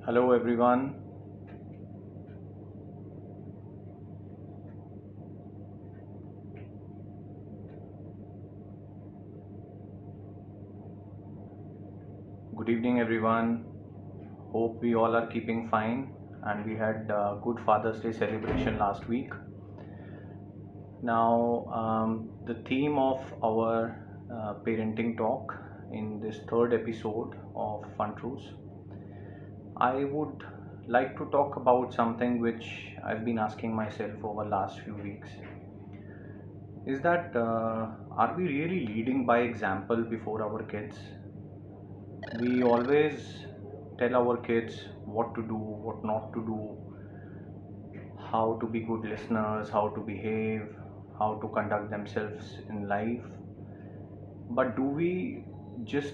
Hello everyone. Good evening everyone. Hope we all are keeping fine and we had good Father's Day celebration last week. Now the theme of our parenting talk in this third episode of Fun Truths, I would like to talk about something which I've been asking myself over last few weeks. Is that are we really leading by example before our kids? We always tell our kids what to do, what not to do, how to be good listeners, how to behave, how to conduct themselves in life. But do we just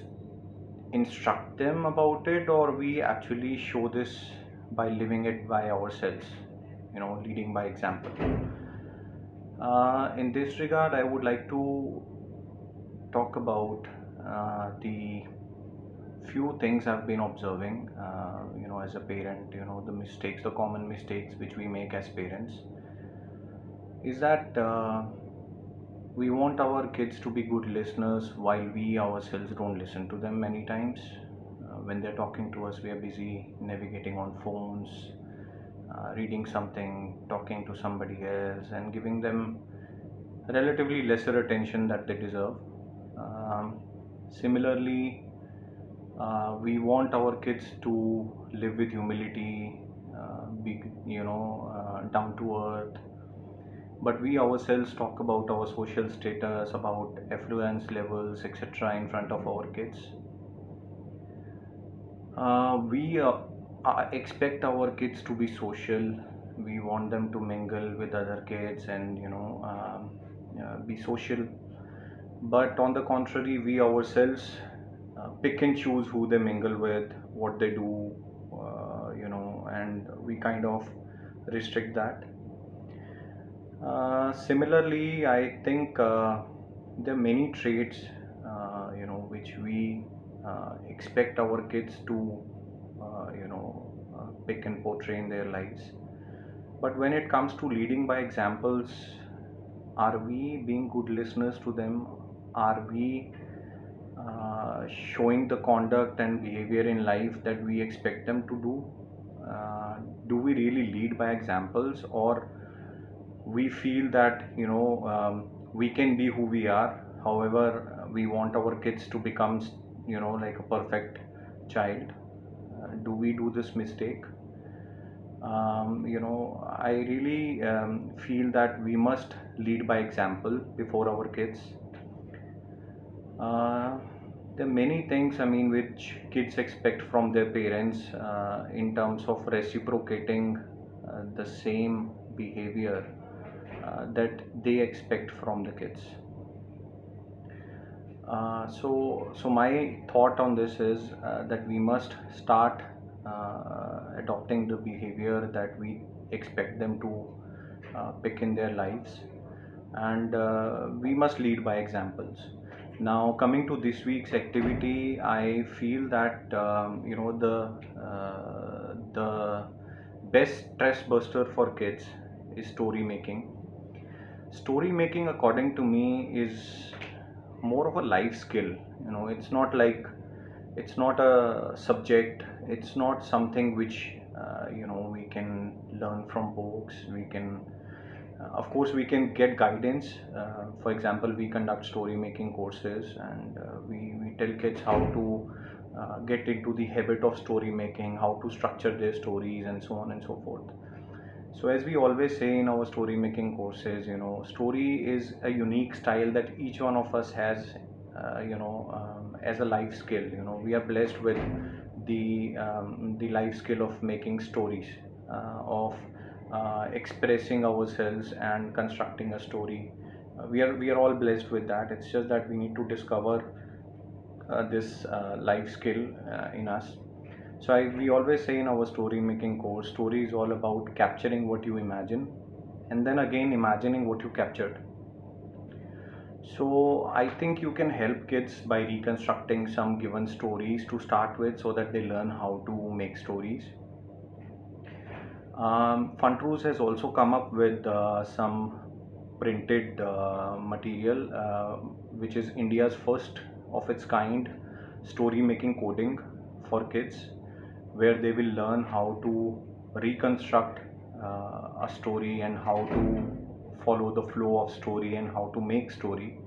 instruct them about it, or we actually show this by living it by ourselves, leading by example? In this regard, I would like to talk about the few things I've been observing, as a parent, the common mistakes which we make as parents is that we want our kids to be good listeners while we ourselves don't listen to them many times. When they're talking to us, we are busy navigating on phones, reading something, talking to somebody else, and giving them relatively lesser attention that they deserve. Similarly, we want our kids to live with humility, be down to earth, but we ourselves talk about our social status, about affluence levels, etc. in front of our kids. We expect our kids to be social. We want them to mingle with other kids and be social. But on the contrary, we ourselves pick and choose who they mingle with, what they do, and we kind of restrict that. Similarly, I think there are many traits, which we expect our kids to, pick and portray in their lives. But when it comes to leading by examples, are we being good listeners to them? Are we showing the conduct and behavior in life that we expect them to do? Do we really lead by examples, or we feel that we can be who we are? However, we want our kids to become like a perfect child. Do we do this mistake? I really feel that we must lead by example before our kids. uh, there are many things, I mean, which kids expect from their parents in terms of reciprocating the same behavior that they expect from the kids. So my thought on this is that we must start adopting the behavior that we expect them to pick in their lives, and we must lead by examples. Now, coming to this week's activity, I feel that the best stress buster for kids is story making. Story making, according to me, is more of a life skill. It's not a subject. It's not something which we can learn from books. We can, of course, we can get guidance. For example, we conduct story making courses, and we tell kids how to get into the habit of story making, how to structure their stories, and so on and so forth. So, as we always say in our story making courses, story is a unique style that each one of us has, as a life skill. We are blessed with the life skill of making stories, of expressing ourselves and constructing a story. We are all blessed with that. It's just that we need to discover this life skill in us. So we always say in our story making course, story is all about capturing what you imagine and then again imagining what you captured. So I think you can help kids by reconstructing some given stories to start with, so that they learn how to make stories. Funtroots has also come up with some printed material, which is India's first of its kind story making coding for kids, where they will learn how to reconstruct a story and how to follow the flow of story and how to make story.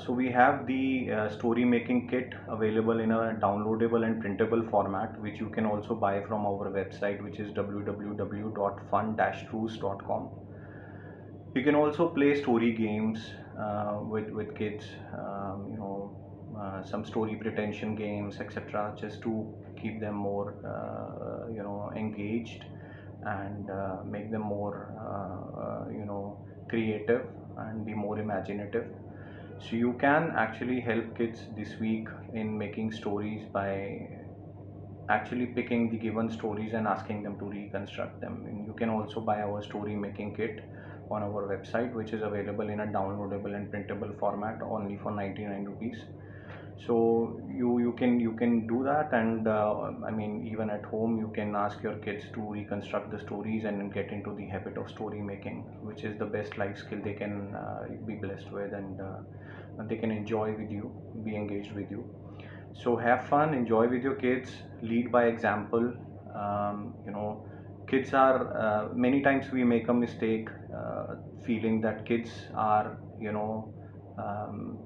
So we have the story making kit available in a downloadable and printable format, which you can also buy from our website, which is www.fun-truths.com. You can also play story games with kids, some story pretension games, etc., just to keep them more engaged and make them more creative and be more imaginative. So you can actually help kids this week in making stories by actually picking the given stories and asking them to reconstruct them. And you can also buy our story making kit on our website, which is available in a downloadable and printable format only for 99 rupees. So you can do that. And I mean, even at home you can ask your kids to reconstruct the stories and get into the habit of story making, which is the best life skill they can be blessed with, and they can enjoy with you, be engaged with you. So have fun, enjoy with your kids, lead by example. Kids are many times we make a mistake feeling that kids are um,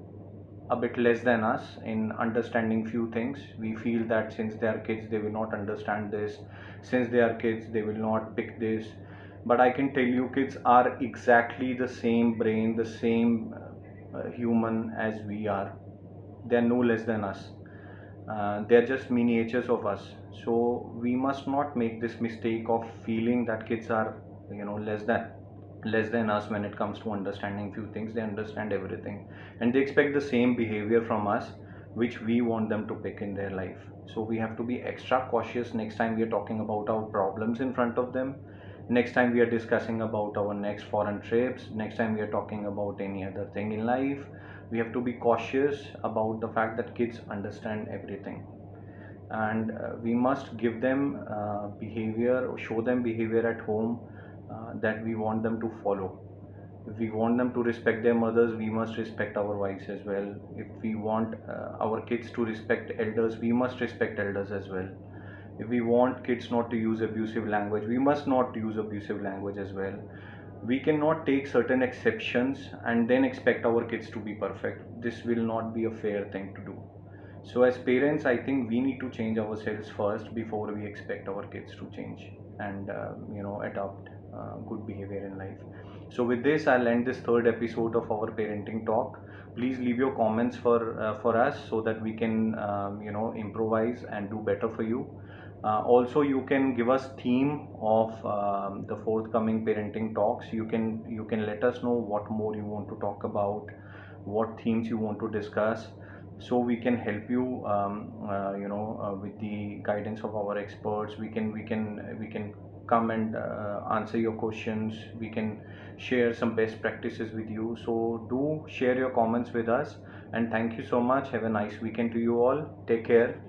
a bit less than us in understanding few things. We feel that since they are kids they will not understand this, since they are kids they will not pick this. But I can tell you, kids are exactly the same brain, the same human as we are. They are no less than us. They're just miniatures of us. So we must not make this mistake of feeling that kids are less than us when it comes to understanding few things. They understand everything, and they expect the same behavior from us which we want them to pick in their life. So we have to be extra cautious next time we are talking about our problems in front of them, next time we are discussing about our next foreign trips, next time we are talking about any other thing in life. We have to be cautious about the fact that kids understand everything, and we must give them behavior or show them behavior at home that we want them to follow. If we want them to respect their mothers, we must respect our wives as well. If we want our kids to respect elders, we must respect elders as well. If we want kids not to use abusive language, we must not use abusive language as well. We cannot take certain exceptions and then expect our kids to be perfect. This will not be a fair thing to do. So as parents, I think we need to change ourselves first before we expect our kids to change and adopt good behavior in life. So with this, I'll end this third episode of our parenting talk. Please leave your comments for us, so that we can improvise and do better for you. Also, you can give us theme of the forthcoming parenting talks. You can let us know what more you want to talk about, what themes you want to discuss, so we can help you with the guidance of our experts. We can come and answer your questions. We can share some best practices with you. So do share your comments with us, and thank you so much. Have a nice weekend to you all. Take care.